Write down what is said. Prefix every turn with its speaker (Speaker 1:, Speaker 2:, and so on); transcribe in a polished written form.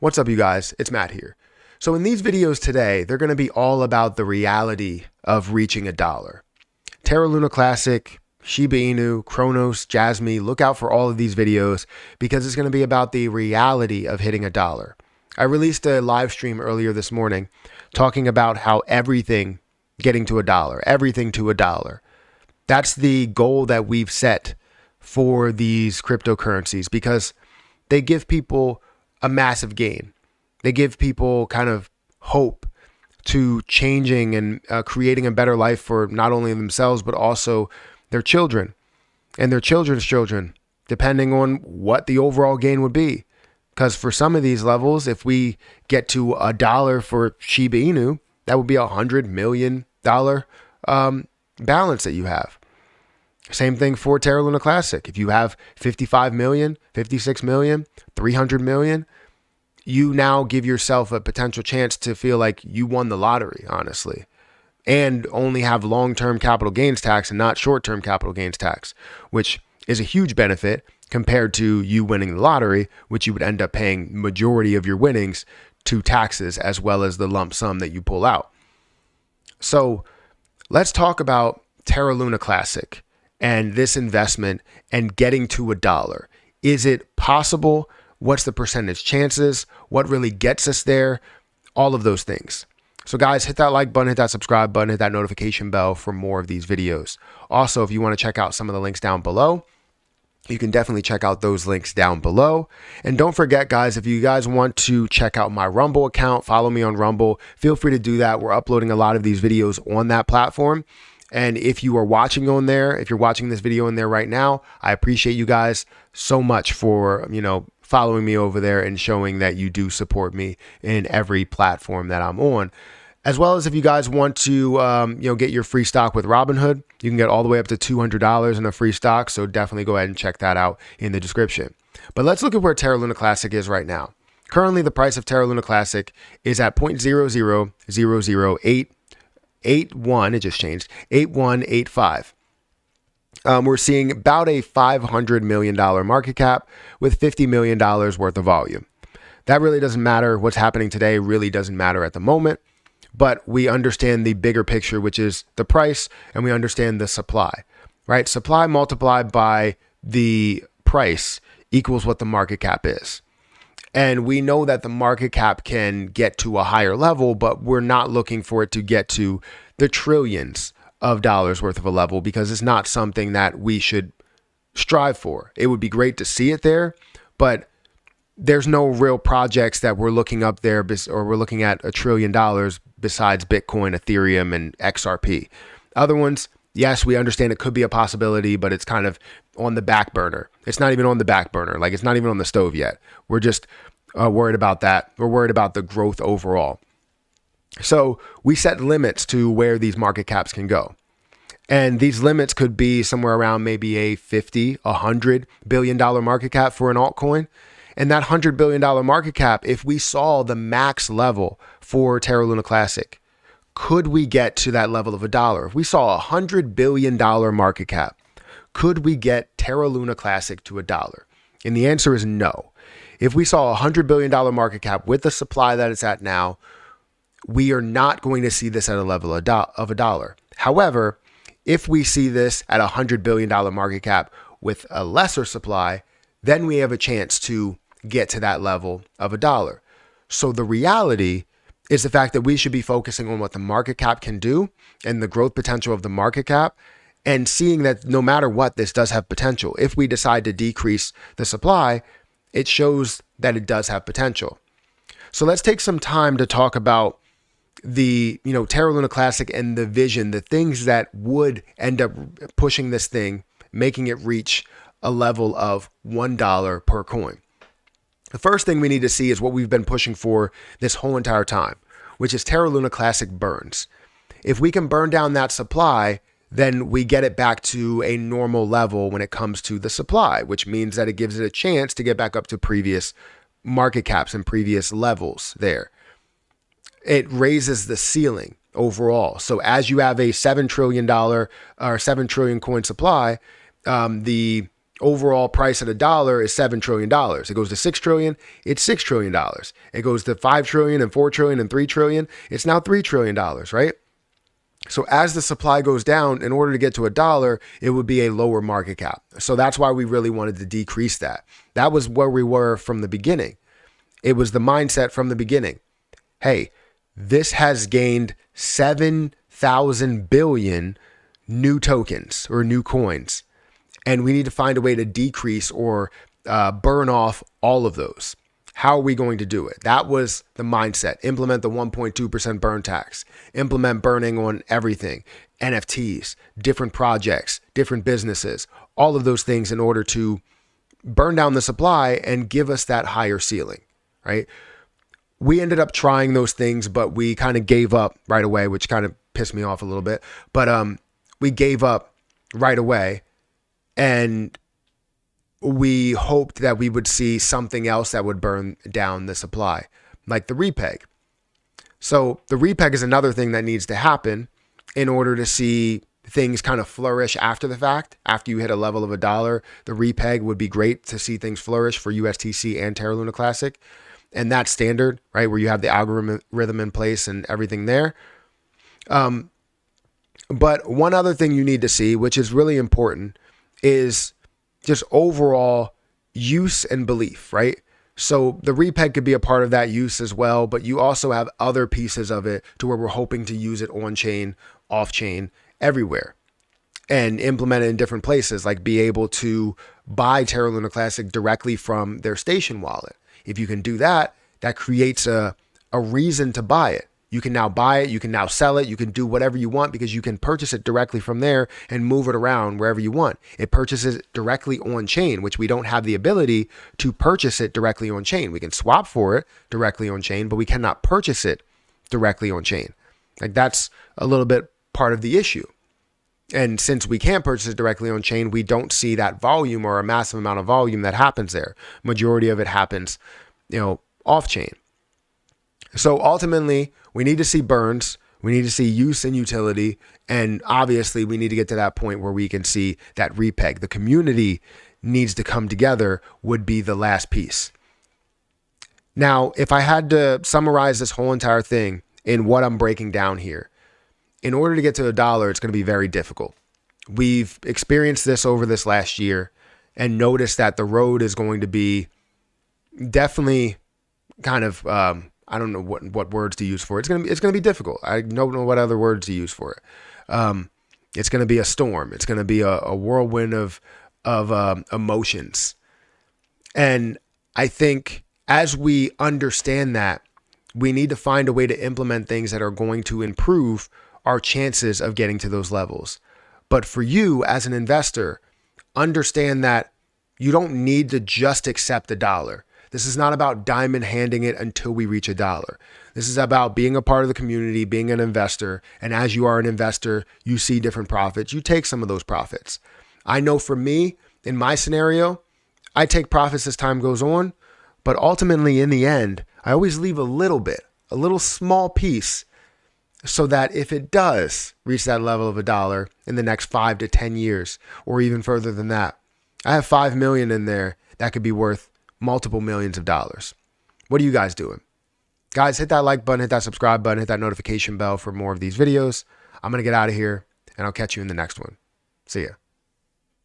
Speaker 1: What's up, you guys? It's Matt here. So in these videos today, they're going to be all about the reality of reaching $1. Terra Luna Classic, Shiba Inu, Kronos, Jasmy, look out for all of these videos because it's going to be about the reality of hitting $1. I released a live stream earlier this morning talking about how everything getting to $1, everything to $1. That's the goal that we've set for these cryptocurrencies because they give people a massive gain. They give people kind of hope to changing and creating a better life for not only themselves, but also their children and their children's children, depending on what the overall gain would be. Because for some of these levels, if we get to $1 for Shiba Inu, that would be $100 million balance that you have. Same thing for Terra Luna Classic. If you have 55 million, 56 million, 300 million, you now give yourself a potential chance to feel like you won the lottery, honestly, and only have long-term capital gains tax and not short-term capital gains tax, which is a huge benefit compared to you winning the lottery, which you would end up paying majority of your winnings to taxes as well as the lump sum that you pull out. So let's talk about Terra Luna Classic and this investment and getting to $1. Is it possible? What's the percentage chances? What really gets us there? All of those things. So guys, hit that like button, hit that subscribe button, hit that notification bell for more of these videos. Also, if you want to check out some of the links down below, you can definitely check out those links down below. And don't forget, guys, if you guys want to check out my Rumble account, follow me on Rumble, feel free to do that. We're uploading a lot of these videos on that platform. And if you are watching on there, if you're watching this video in there right now, I appreciate you guys so much for, following me over there and showing that you do support me in every platform that I'm on. As well as if you guys want to, get your free stock with Robinhood, you can get all the way up to $200 in a free stock. So definitely go ahead and check that out in the description. But let's look at where Terra Luna Classic is right now. Currently, the price of Terra Luna Classic is at 0.0000881. It just changed, 8185. We're seeing about a $500 million market cap with $50 million worth of volume. That really doesn't matter. What's happening today really doesn't matter at the moment, but we understand the bigger picture, which is the price, and we understand the supply, right? Supply multiplied by the price equals what the market cap is. And we know that the market cap can get to a higher level, but we're not looking for it to get to the trillions of dollars worth of a level because it's not something that we should strive for. It would be great to see it there, but there's no real projects that we're looking up there or we're looking at $1 trillion besides Bitcoin, Ethereum, and XRP. Other ones, yes, we understand it could be a possibility, but it's kind of on the back burner. It's not even on the back burner. Like it's not even on the stove yet. We're just worried about that. We're worried about the growth overall. So we set limits to where these market caps can go. And these limits could be somewhere around maybe a $100 billion market cap for an altcoin. And that $100 billion market cap, if we saw the max level for Terra Luna Classic, could we get to that level of $1? If we saw a $100 billion market cap, could we get Terra Luna Classic to $1? And the answer is no. If we saw a $100 billion market cap with the supply that it's at now, we are not going to see this at a level of $1. However, if we see this at a $100 billion market cap with a lesser supply, then we have a chance to get to that level of $1. So the reality is the fact that we should be focusing on what the market cap can do and the growth potential of the market cap and seeing that no matter what, this does have potential. If we decide to decrease the supply, it shows that it does have potential. So let's take some time to talk about the, Terra Luna Classic and the vision, the things that would end up pushing this thing, making it reach a level of $1 per coin. The first thing we need to see is what we've been pushing for this whole entire time, which is Terra Luna Classic burns. If we can burn down that supply, then we get it back to a normal level when it comes to the supply, which means that it gives it a chance to get back up to previous market caps and previous levels there. It raises the ceiling overall. So as you have a $7 trillion or 7 trillion coin supply, the overall price at $1 is $7 trillion. It goes to 6 trillion, it's $6 trillion. It goes to 5 trillion and 4 trillion and 3 trillion, it's now $3 trillion, right? So as the supply goes down, in order to get to $1, it would be a lower market cap. So that's why we really wanted to decrease that. That was where we were from the beginning. It was the mindset from the beginning. Hey, this has gained 7,000 billion new tokens or new coins. And we need to find a way to decrease or burn off all of those. How are we going to do it? That was the mindset. Implement the 1.2% burn tax. Implement burning on everything. NFTs, different projects, different businesses, all of those things in order to burn down the supply and give us that higher ceiling, right? We ended up trying those things, but we kind of gave up right away, which kind of pissed me off a little bit. But we gave up right away, and we hoped that we would see something else that would burn down the supply, like the repeg. So the repeg is another thing that needs to happen in order to see things kind of flourish after the fact. After you hit a level of $1, the repeg would be great to see things flourish for USTC and Terra Luna Classic. And that's standard, right? Where you have the algorithm in place and everything there. But one other thing you need to see, which is really important, is just overall use and belief, right? So the repeg could be a part of that use as well, but you also have other pieces of it to where we're hoping to use it on chain, off chain, everywhere, and implement it in different places, like be able to buy Terra Luna Classic directly from their station wallet. If you can do that, that creates a reason to buy it. You can now buy it, you can now sell it, you can do whatever you want because you can purchase it directly from there and move it around wherever you want. It purchases it directly on chain, which we don't have the ability to purchase it directly on chain. We can swap for it directly on chain, but we cannot purchase it directly on chain. Like that's a little bit part of the issue. And since we can't purchase it directly on chain, we don't see that volume or a massive amount of volume that happens there. Majority of it happens, off chain. So ultimately, we need to see burns, we need to see use and utility, and obviously we need to get to that point where we can see that repeg. The community needs to come together would be the last piece. Now, if I had to summarize this whole entire thing in what I'm breaking down here, in order to get to $1, it's going to be very difficult. We've experienced this over this last year and noticed that the road is going to be definitely kind of, I don't know what words to use for it. It's gonna be difficult. I don't know what other words to use for it. It's gonna be a storm. It's gonna be a whirlwind of emotions. And I think as we understand that, we need to find a way to implement things that are going to improve our chances of getting to those levels. But for you as an investor, understand that you don't need to just accept $1. This is not about diamond handing it until we reach $1. This is about being a part of the community, being an investor. And as you are an investor, you see different profits. You take some of those profits. I know for me, in my scenario, I take profits as time goes on, but ultimately in the end, I always leave a little bit, a little small piece, so that if it does reach that level of $1 in the next 5 to 10 years, or even further than that, I have 5 million in there that could be worth multiple millions of dollars. What are you guys doing? Guys, hit that like button, hit that subscribe button, hit that notification bell for more of these videos. I'm going to get out of here and I'll catch you in the next one. See ya.